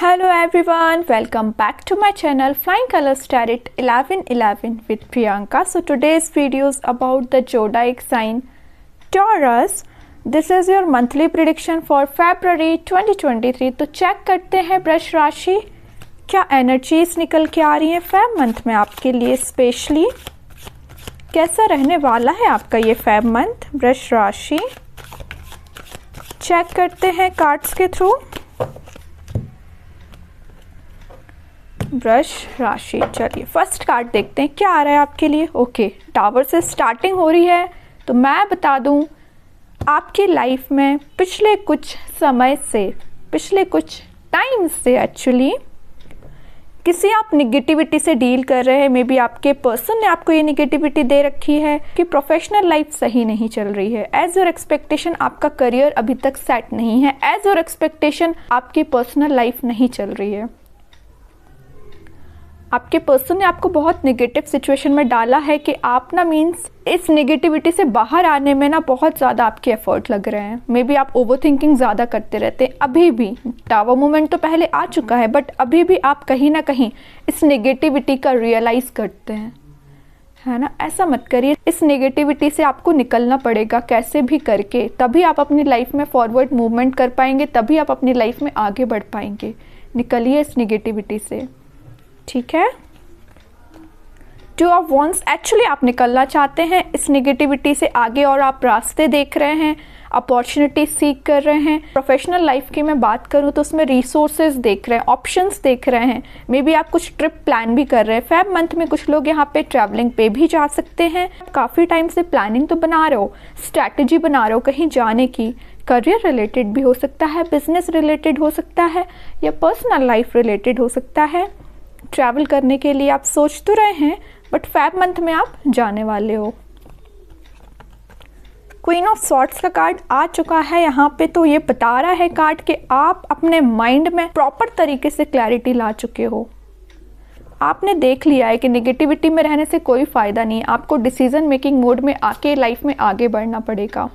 Hello everyone, welcome back to my channel Flying Colors Tarot 1111 with Priyanka. So today's video is about the zodiac sign Taurus. This is your monthly prediction for February 2023. तो check करते हैं वृष राशि क्या energies निकल के आ रही है फेब मंथ में आपके लिए, स्पेशली कैसा रहने वाला है आपका ये फेब मंथ वृष राशि। चेक करते हैं कार्ड्स के थ्रू। वृष राशि, चलिए फर्स्ट कार्ड देखते हैं क्या आ रहा है आपके लिए। ओके, टावर से स्टार्टिंग हो रही है तो मैं बता दूं आपकी लाइफ में पिछले कुछ समय से, पिछले कुछ टाइम से एक्चुअली किसी आप निगेटिविटी से डील कर रहे हैं। मे बी आपके पर्सन ने आपको ये निगेटिविटी दे रखी है कि प्रोफेशनल लाइफ सही नहीं चल रही है। एज योर एक्सपेक्टेशन आपका करियर अभी तक सेट नहीं है। एज योर एक्सपेक्टेशन आपकी पर्सनल लाइफ नहीं चल रही है। आपके पर्सन ने आपको बहुत नेगेटिव सिचुएशन में डाला है कि आप ना मीन्स इस नेगेटिविटी से बाहर आने में ना बहुत ज़्यादा आपके एफर्ट लग रहे हैं। मे बी आप ओवर थिंकिंग ज़्यादा करते रहते हैं। अभी भी टावर मूवमेंट तो पहले आ चुका है बट अभी भी आप कहीं ना कहीं इस नेगेटिविटी का रियलाइज़ करते हैं, है ना। ऐसा मत करिए, इस नेगेटिविटी से आपको निकलना पड़ेगा कैसे भी करके, तभी आप अपनी लाइफ में फॉरवर्ड मूवमेंट कर पाएंगे, तभी आप अपनी लाइफ में आगे बढ़ पाएंगे। निकलिए इस नेगेटिविटी से, ठीक है। टू ऑफ वॉन्ड्स, एक्चुअली आप निकलना चाहते हैं इस नेगेटिविटी से आगे और आप रास्ते देख रहे हैं, अपॉर्चुनिटी सीख कर रहे हैं। प्रोफेशनल लाइफ की मैं बात करूं तो उसमें रिसोर्सेज देख रहे हैं, ऑप्शंस देख रहे हैं। मे बी आप कुछ ट्रिप प्लान भी कर रहे हैं। फेब मंथ में कुछ लोग यहाँ पे ट्रैवलिंग पे भी जा सकते हैं। काफ़ी टाइम से प्लानिंग तो बना रहे हो, स्ट्रैटेजी बना रहे हो कहीं जाने की। करियर रिलेटेड भी हो सकता है, बिजनेस रिलेटेड हो सकता है, या पर्सनल लाइफ रिलेटेड हो सकता है। ट्रैवल करने के लिए आप सोच तो रहे हैं बट फेब मंथ में आप जाने वाले हो। क्वीन ऑफ सॉर्ड्स का कार्ड आ चुका है यहाँ पे, तो ये बता रहा है कार्ड कि आप अपने माइंड में प्रॉपर तरीके से क्लैरिटी ला चुके हो। आपने देख लिया है कि नेगेटिविटी में रहने से कोई फ़ायदा नहीं है। आपको डिसीजन मेकिंग मोड में आके लाइफ में आगे बढ़ना पड़ेगा।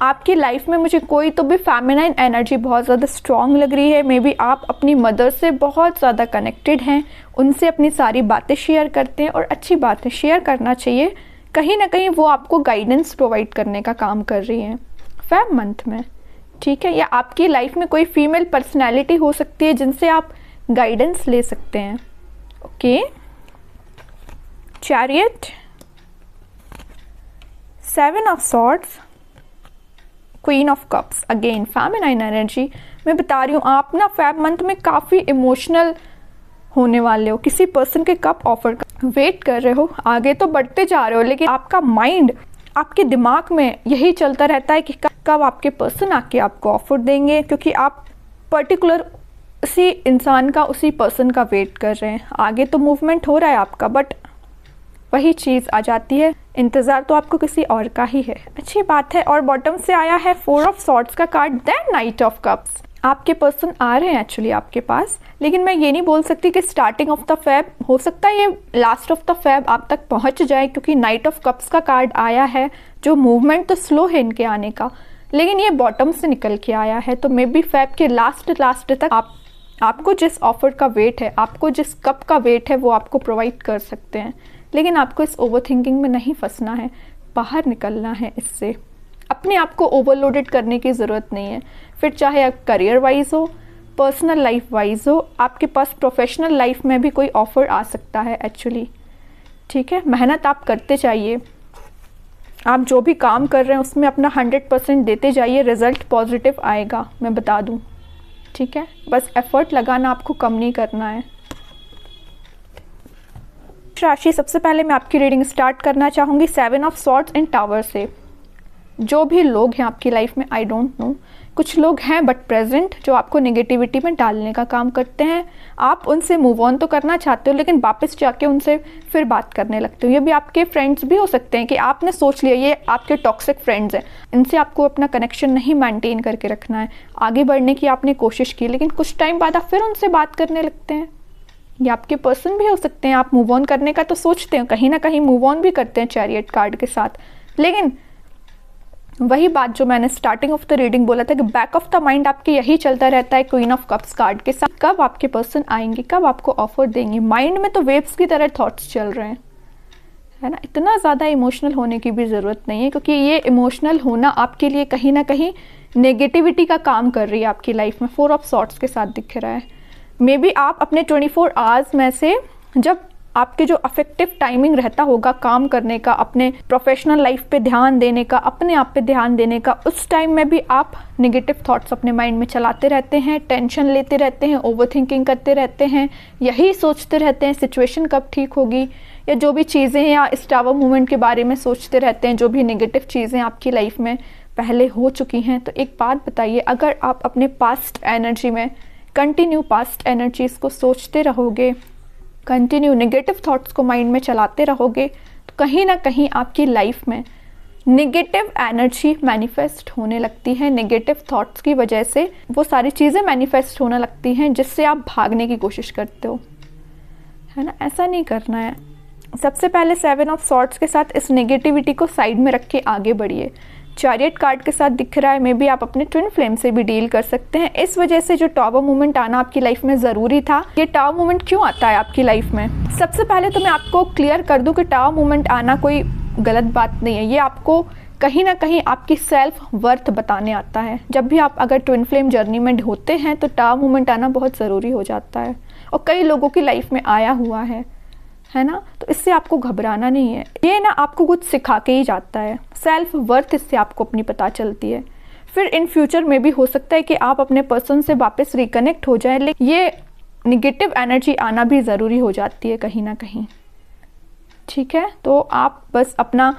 आपकी लाइफ में मुझे कोई तो भी फेमिनाइन एनर्जी बहुत ज़्यादा स्ट्रॉन्ग लग रही है। मे बी आप अपनी मदर से बहुत ज़्यादा कनेक्टेड हैं, उनसे अपनी सारी बातें शेयर करते हैं और अच्छी बातें शेयर करना चाहिए। कहीं ना कहीं वो आपको गाइडेंस प्रोवाइड करने का काम कर रही हैं फेब मंथ में, ठीक है। या आपकी लाइफ में कोई फीमेल पर्सनैलिटी हो सकती है जिनसे आप गाइडेंस ले सकते हैं। Okay, chariot, seven of swords, queen of cups, again feminine energy. मैं बता रही हूँ आप ना फेब मंथ में काफ़ी इमोशनल होने वाले हो। किसी पर्सन के कब ऑफर का वेट कर रहे हो, आगे तो बढ़ते जा रहे हो लेकिन आपका माइंड, आपके दिमाग में यही चलता रहता है कि कब आपके पर्सन आके आपको ऑफर देंगे, क्योंकि आप पर्टिकुलर उसी इंसान का, उसी पर्सन का वेट कर रहे हैं। आगे तो मूवमेंट हो रहा है आपका बट वही चीज़ आ जाती है, इंतज़ार तो आपको किसी और का ही है। अच्छी बात है। और बॉटम से आया है फोर ऑफ सॉर्ड्स का card, then knight of cups. आपके पर्सन आ रहे हैं एक्चुअली आपके पास, लेकिन मैं ये नहीं बोल सकती कि स्टार्टिंग ऑफ द फेब, हो सकता है ये लास्ट ऑफ द फेब आप तक पहुंच जाए, क्योंकि नाइट ऑफ कप्स का कार्ड आया है। जो मूवमेंट तो स्लो है इनके आने का, लेकिन ये बॉटम से निकल के आया है। तो मे बी फेब के लास्ट तक आपको जिस ऑफर का वेट है, आपको जिस कप का वेट है वो आपको प्रोवाइड कर सकते हैं। लेकिन आपको इस ओवर थिंकिंग में नहीं फंसना है, बाहर निकलना है इससे। अपने आप को ओवरलोडेड करने की ज़रूरत नहीं है। फिर चाहे आप करियर वाइज हो, पर्सनल लाइफ वाइज हो, आपके पास प्रोफेशनल लाइफ में भी कोई ऑफ़र आ सकता है एक्चुअली, ठीक है। मेहनत आप करते जाइए, आप जो भी काम कर रहे हैं उसमें अपना 100% देते जाइए, रिज़ल्ट पॉजिटिव आएगा, मैं बता दूँ, ठीक है। बस एफ़र्ट लगाना आपको कम नहीं करना है। राशि, सबसे पहले मैं आपकी रीडिंग स्टार्ट करना चाहूँगी seven of swords in tower से। जो भी लोग हैं आपकी लाइफ में, आई डोंट नो, कुछ लोग हैं बट प्रेजेंट जो आपको नेगेटिविटी में डालने का काम करते हैं। आप उनसे मूव ऑन तो करना चाहते हो लेकिन वापस जाके उनसे फिर बात करने लगते हो। ये भी आपके फ्रेंड्स भी हो सकते हैं कि आपने सोच लिया ये आपके टॉक्सिक फ्रेंड्स हैं, इनसे आपको अपना कनेक्शन नहीं मेंटेन करके रखना है। आगे बढ़ने की आपने कोशिश की लेकिन कुछ टाइम बाद आप फिर उनसे बात करने लगते हैं। ये आपके पर्सन भी हो सकते हैं। आप मूव ऑन करने का तो सोचते हो, कहीं ना कहीं मूव ऑन भी करते हैं चैरियट कार्ड के साथ, लेकिन वही बात जो मैंने स्टार्टिंग ऑफ द रीडिंग बोला था कि बैक ऑफ द माइंड आपके यही चलता रहता है क्वीन ऑफ कप्स कार्ड के साथ, कब आपके पर्सन आएंगे, कब आपको ऑफर देंगे। माइंड में तो वेव्स की तरह थॉट्स चल रहे हैं, है ना। इतना ज़्यादा इमोशनल होने की भी ज़रूरत नहीं है, क्योंकि ये इमोशनल होना आपके लिए कहीं ना कहीं नेगेटिविटी का काम कर रही है आपकी लाइफ में। 4 ऑफ सॉर्ड्स के साथ दिख रहा है। मे बी आप अपने 24 आवर्स में से जब आपके जो अफेक्टिव टाइमिंग रहता होगा काम करने का, अपने प्रोफेशनल लाइफ पे ध्यान देने का, अपने आप पे ध्यान देने का, उस टाइम में भी आप नेगेटिव थॉट्स अपने माइंड में चलाते रहते हैं, टेंशन लेते रहते हैं, ओवरथिंकिंग करते रहते हैं, यही सोचते रहते हैं सिचुएशन कब ठीक होगी, या जो भी चीज़ें या इस टावर मूवमेंट के बारे में सोचते रहते हैं, जो भी नेगेटिव चीज़ें आपकी लाइफ में पहले हो चुकी हैं। तो एक बात बताइए, अगर आप अपने पास्ट एनर्जी में कंटिन्यू पास्ट एनर्जीज़ को सोचते रहोगे, कंटिन्यू नेगेटिव थॉट्स को माइंड में चलाते रहोगे, तो कहीं ना कहीं आपकी लाइफ में नेगेटिव एनर्जी मैनिफेस्ट होने लगती है। नेगेटिव थॉट्स की वजह से वो सारी चीज़ें मैनिफेस्ट होने लगती हैं जिससे आप भागने की कोशिश करते हो, है ना। ऐसा नहीं करना है। सबसे पहले 7 ऑफ सॉर्ड्स के साथ इस नेगेटिविटी को साइड में रख के आगे बढ़िए। चैरियट कार्ड के साथ दिख रहा है, मे बी आप अपने ट्विन फ्लेम से भी डील कर सकते हैं। इस वजह से जो टावर मूवमेंट आना आपकी लाइफ में ज़रूरी था। ये टावर मूवमेंट क्यों आता है आपकी लाइफ में? सबसे पहले तो मैं आपको क्लियर कर दूं कि टावर मूवमेंट आना कोई गलत बात नहीं है। ये आपको कहीं ना कहीं आपकी सेल्फ वर्थ बताने आता है। जब भी आप अगर ट्विन फ्लेम जर्नी में होते हैं तो टावर मूवमेंट आना बहुत ज़रूरी हो जाता है, और कई लोगों की लाइफ में आया हुआ है ना। तो इससे आपको घबराना नहीं है। ये ना आपको कुछ सिखा के ही जाता है। सेल्फ वर्थ इससे आपको अपनी पता चलती है। फिर इन फ्यूचर में भी हो सकता है कि आप अपने पर्सन से वापस रिकनेक्ट हो जाए, लेकिन ये निगेटिव एनर्जी आना भी ज़रूरी हो जाती है कहीं ना कहीं, ठीक है। तो आप बस अपना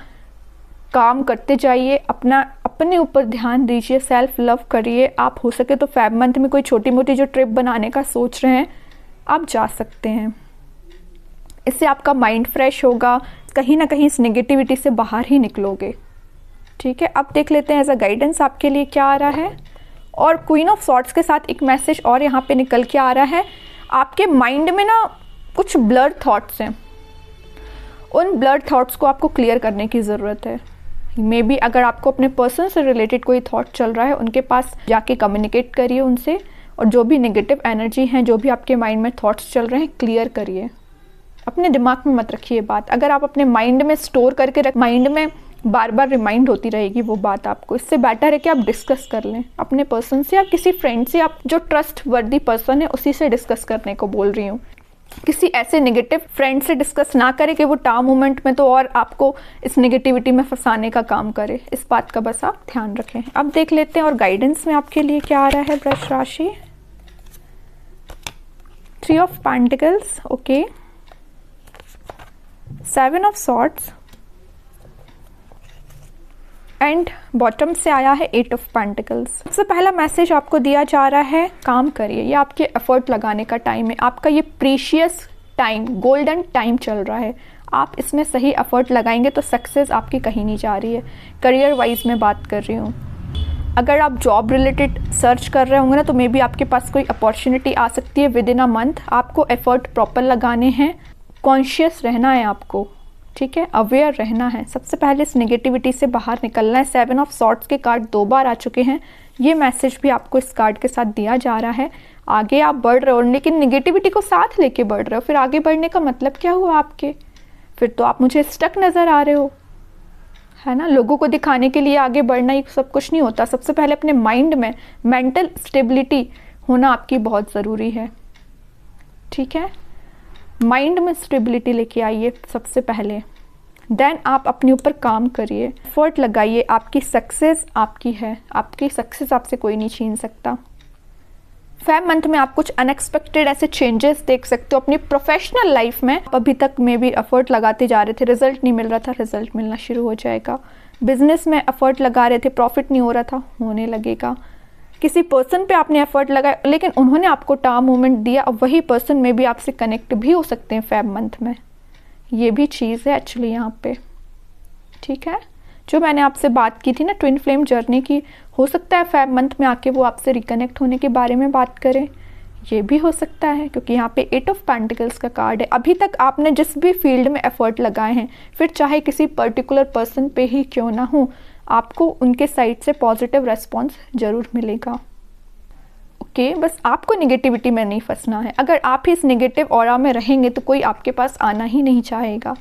काम करते जाइए, अपने ऊपर ध्यान दीजिए, सेल्फ लव करिए। आप हो सके तो फेब मंथ में कोई छोटी मोटी जो ट्रिप बनाने का सोच रहे हैं आप जा सकते हैं। इससे आपका माइंड फ्रेश होगा, कहीं ना कहीं इस नेगेटिविटी से बाहर ही निकलोगे, ठीक है। अब देख लेते हैं एज अ गाइडेंस आपके लिए क्या आ रहा है। और क्वीन ऑफ सॉर्ड्स के साथ एक मैसेज और यहाँ पे निकल के आ रहा है। आपके माइंड में ना कुछ ब्लर थॉट्स हैं, उन ब्लर थॉट्स को आपको क्लियर करने की ज़रूरत है। मे बी अगर आपको अपने पर्सन से रिलेटेड कोई थॉट चल रहा है, उनके पास जाके कम्युनिकेट करिए उनसे, और जो भी नेगेटिव एनर्जी हैं, जो भी आपके माइंड में थॉट्स चल रहे हैं, क्लियर करिए। अपने दिमाग में मत रखिए बात। अगर आप अपने माइंड में स्टोर करके माइंड में बार बार रिमाइंड होती रहेगी वो बात आपको, इससे बेटर है कि आप डिस्कस कर लें अपने पर्सन से, या किसी फ्रेंड से, आप जो ट्रस्ट वर्दी पर्सन है उसी से डिस्कस करने को बोल रही हूँ। किसी ऐसे नेगेटिव फ्रेंड से डिस्कस ना करें कि वो टावर मोमेंट में तो और आपको इस नेगेटिविटी में फंसाने का काम करे। इस बात का बस आप ध्यान रखें। अब देख लेते हैं और गाइडेंस में आपके लिए क्या आ रहा है वृष राशि। 3 of pentacles, okay, 7 of swords, and bottom से आया है 8 ऑफ पेंटिकल्स। सबसे पहला मैसेज आपको दिया जा रहा है, काम करिए। ये आपके एफर्ट लगाने का टाइम है। आपका ये प्रीशियस टाइम, गोल्डन टाइम चल रहा है। आप इसमें सही एफर्ट लगाएंगे तो सक्सेस आपकी कहीं नहीं जा रही है। करियर वाइज में बात कर रही हूँ। अगर आप जॉब रिलेटेड सर्च कर रहे होंगे ना, तो मे बी आपके पास कोई अपॉर्चुनिटी आ सकती है विद इन अ मंथ। आपको एफर्ट प्रॉपर लगाने हैं, कॉन्शियस रहना है आपको, ठीक है, अवेयर रहना है। सबसे पहले इस नेगेटिविटी से बाहर निकलना है। 7 ऑफ सॉर्ड्स के कार्ड 2 बार आ चुके हैं। ये मैसेज भी आपको इस कार्ड के साथ दिया जा रहा है। आगे आप बढ़ रहे हो, लेकिन नेगेटिविटी को साथ लेके बढ़ रहे हो। फिर आगे बढ़ने का मतलब क्या हुआ आपके? फिर तो आप मुझे स्टक नज़र आ रहे हो, है ना। लोगों को दिखाने के लिए आगे बढ़ना ही सब कुछ नहीं होता। सबसे पहले अपने माइंड में मेंटल स्टेबिलिटी होना आपकी बहुत ज़रूरी है, ठीक है। माइंड में स्टेबिलिटी लेके आइए सबसे पहले, देन आप अपने ऊपर काम करिए, एफर्ट लगाइए। आपकी सक्सेस आपकी है, आपकी सक्सेस आपसे कोई नहीं छीन सकता। फेब मंथ में आप कुछ अनएक्सपेक्टेड ऐसे चेंजेस देख सकते हो अपनी प्रोफेशनल लाइफ में। अभी तक में भी एफर्ट लगाते जा रहे थे, रिजल्ट नहीं मिल रहा था, रिजल्ट मिलना शुरू हो जाएगा। बिजनेस में एफर्ट लगा रहे थे, प्रॉफिट नहीं हो रहा था, होने लगेगा। किसी पर्सन पे आपने एफर्ट लगाया लेकिन उन्होंने आपको टावर मूवमेंट दिया, और वही पर्सन में भी आपसे कनेक्ट भी हो सकते हैं फेब मंथ में। ये भी चीज़ है एक्चुअली यहाँ पे, ठीक है। जो मैंने आपसे बात की थी ना ट्विन फ्लेम जर्नी की, हो सकता है फेब मंथ में आके वो आपसे रिकनेक्ट होने के बारे में बात करें। ये भी हो सकता है क्योंकि यहाँ पे 8 ऑफ पेंटिकल्स का कार्ड है। अभी तक आपने जिस भी फील्ड में एफर्ट लगाए हैं, फिर चाहे किसी पर्टिकुलर पर्सन पे ही क्यों ना हो, आपको उनके साइड से पॉजिटिव रेस्पॉन्स ज़रूर मिलेगा। ओके, बस आपको नेगेटिविटी में नहीं फंसना है। अगर आप ही इस नेगेटिव ऑरा में रहेंगे तो कोई आपके पास आना ही नहीं चाहेगा।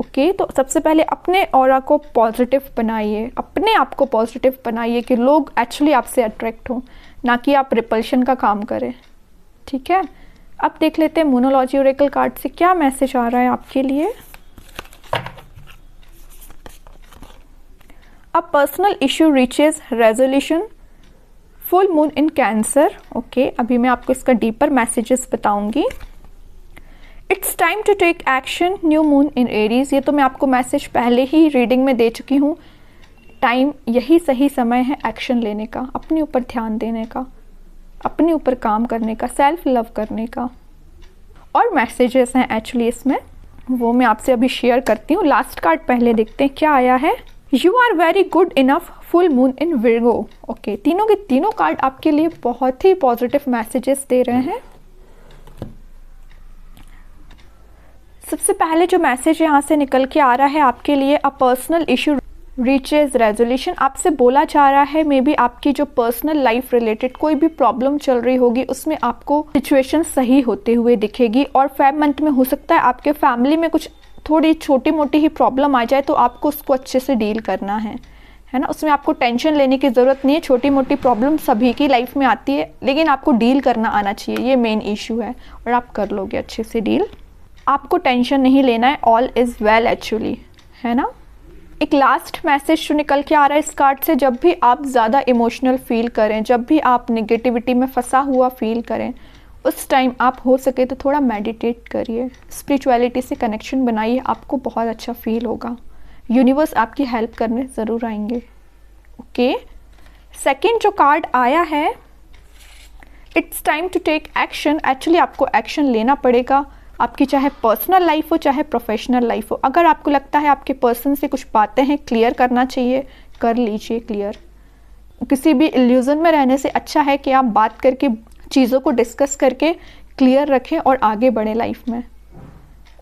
ओके, तो सबसे पहले अपने ऑरा को पॉजिटिव बनाइए, अपने आप को पॉजिटिव बनाइए कि लोग एक्चुअली आपसे अट्रैक्ट हों, ना कि आप रिपल्शन का काम करें। ठीक है, अब देख लेते हैं मोनोलॉजी ओरेकल कार्ड से क्या मैसेज आ रहा है आपके लिए। A personal issue reaches resolution, full moon in Cancer. Okay, अभी मैं आपको इसका डीपर मैसेजेस बताऊंगी। It's time to take action, new moon in Aries. ये तो मैं आपको मैसेज पहले ही रीडिंग में दे चुकी हूँ। टाइम, यही सही समय है एक्शन लेने का, अपने ऊपर ध्यान देने का, अपने ऊपर काम करने का, सेल्फ लव करने का। और मैसेजेस हैं एक्चुअली इसमें, वो मैं आपसे अभी शेयर करती हूँ। लास्ट कार्ड पहले देखते हैं क्या आया है। You are very good enough, full moon in Virgo. Okay, तीनों के तीनों कार्ड आपके लिए बहुत ही पॉजिटिव मैसेजेस दे रहे हैं। सबसे पहले जो मैसेज यहाँ से निकल के आ रहा है आपके लिए, a personal issue reaches resolution. आपसे बोला जा रहा है मे बी आपकी जो पर्सनल लाइफ रिलेटेड कोई भी प्रॉब्लम चल रही होगी उसमें आपको सिचुएशन सही होते हुए दिखेगी। और फेब मंथ में हो सकता है आपके फैमिली में कुछ थोड़ी छोटी मोटी ही प्रॉब्लम आ जाए, तो आपको उसको अच्छे से डील करना है ना। उसमें आपको टेंशन लेने की ज़रूरत नहीं है। छोटी मोटी प्रॉब्लम सभी की लाइफ में आती है, लेकिन आपको डील करना आना चाहिए, ये मेन इशू है, और आप कर लोगे अच्छे से डील। आपको टेंशन नहीं लेना है, ऑल इज़ वेल एक्चुअली, है ना। एक लास्ट मैसेज जो निकल के आ रहा है इस कार्ड से, जब भी आप ज़्यादा इमोशनल फील करें, जब भी आप नेगेटिविटी में फंसा हुआ फील करें, उस टाइम आप हो सके तो थोड़ा मेडिटेट करिए, स्पिरिचुअलिटी से कनेक्शन बनाइए, आपको बहुत अच्छा फील होगा। यूनिवर्स आपकी हेल्प करने ज़रूर आएंगे। ओके, सेकेंड जो कार्ड आया है, it's time to take action. Actually आपको एक्शन लेना पड़ेगा, आपकी चाहे पर्सनल लाइफ हो चाहे प्रोफेशनल लाइफ हो। अगर आपको लगता है आपके पर्सन से कुछ बातें हैं क्लियर करना चाहिए, कर लीजिए क्लियर। किसी भी इल्यूजन में रहने से अच्छा है कि आप बात करके चीज़ों को डिस्कस करके क्लियर रखें और आगे बढ़ें लाइफ में।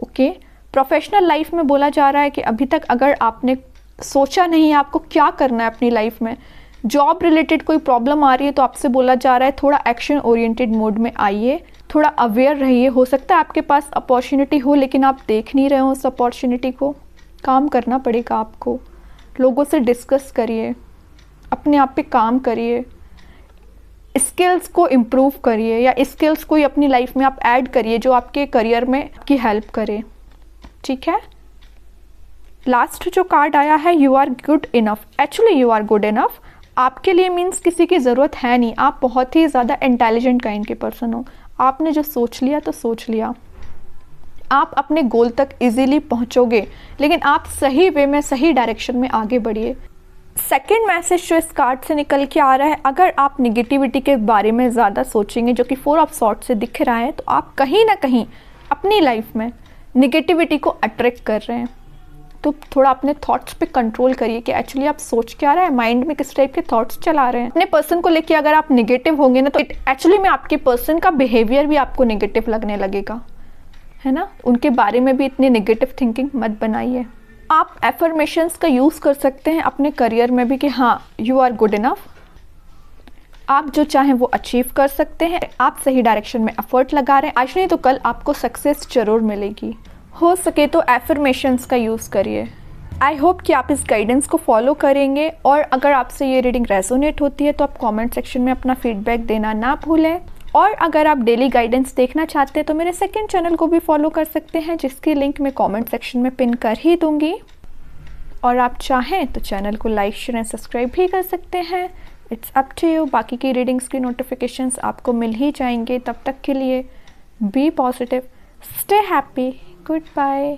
ओके, प्रोफेशनल लाइफ में बोला जा रहा है कि अभी तक अगर आपने सोचा नहीं है आपको क्या करना है अपनी लाइफ में, जॉब रिलेटेड कोई प्रॉब्लम आ रही है, तो आपसे बोला जा रहा है थोड़ा एक्शन ओरिएंटेड मोड में आइए, थोड़ा अवेयर रहिए। हो सकता है आपके पास अपॉर्चुनिटी हो लेकिन आप देख नहीं रहे हो उस अपॉर्चुनिटी को। काम करना पड़ेगा आपको, लोगों से डिस्कस करिए, अपने आप पे काम करिए, स्किल्स को इम्प्रूव करिए, या स्किल्स कोई अपनी लाइफ में आप ऐड करिए जो आपके करियर में आपकी हेल्प करे। ठीक है, लास्ट जो कार्ड आया है, you are good enough. Actually you are good enough आपके लिए मीन्स किसी की ज़रूरत है नहीं, आप बहुत ही ज़्यादा इंटेलिजेंट काइंड के पर्सन हो। आपने जो सोच लिया तो सोच लिया, आप अपने गोल तक इजीली पहुंचोगे, लेकिन आप सही वे में सही डायरेक्शन में आगे बढ़िए। सेकंड मैसेज जो इस कार्ड से निकल के आ रहा है, अगर आप निगेटिविटी के बारे में ज़्यादा सोचेंगे, जो कि 4 ऑफ सॉर्ड्स से दिख रहा है, तो आप कहीं ना कहीं अपनी लाइफ में निगेटिविटी को अट्रैक्ट कर रहे हैं। तो थोड़ा अपने थॉट्स पे कंट्रोल करिए कि एक्चुअली आप सोच क्या रहे हैं, माइंड में किस टाइप के थॉट्स चला रहे हैं। अपने पर्सन को लेके अगर आप नेगेटिव होंगे ना, तो एक्चुअली में आपके पर्सन का बिहेवियर भी आपको नेगेटिव लगने लगेगा, है ना। उनके बारे में भी इतनी नेगेटिव थिंकिंग मत बनाइए। आप एफर्मेशंस का यूज़ कर सकते हैं अपने करियर में भी कि हाँ, यू आर गुड इनफ, आप जो चाहें वो अचीव कर सकते हैं, आप सही डायरेक्शन में एफर्ट लगा रहे हैं, आज नहीं तो कल आपको सक्सेस जरूर मिलेगी। हो सके तो एफर्मेशंस का यूज़ करिए। आई होप कि आप इस गाइडेंस को फॉलो करेंगे, और अगर आपसे ये रीडिंग रेजोनेट होती है तो आप कमेंट सेक्शन में अपना फीडबैक देना ना भूलें। और अगर आप डेली गाइडेंस देखना चाहते हैं तो मेरे सेकंड चैनल को भी फॉलो कर सकते हैं, जिसकी लिंक मैं कमेंट सेक्शन में पिन कर ही दूंगी। और आप चाहें तो चैनल को लाइक शेयर एंड सब्सक्राइब भी कर सकते हैं, इट्स अप टू यू। बाकी की रीडिंग्स की नोटिफिकेशंस आपको मिल ही जाएंगे। तब तक के लिए be positive, stay happy, good bye.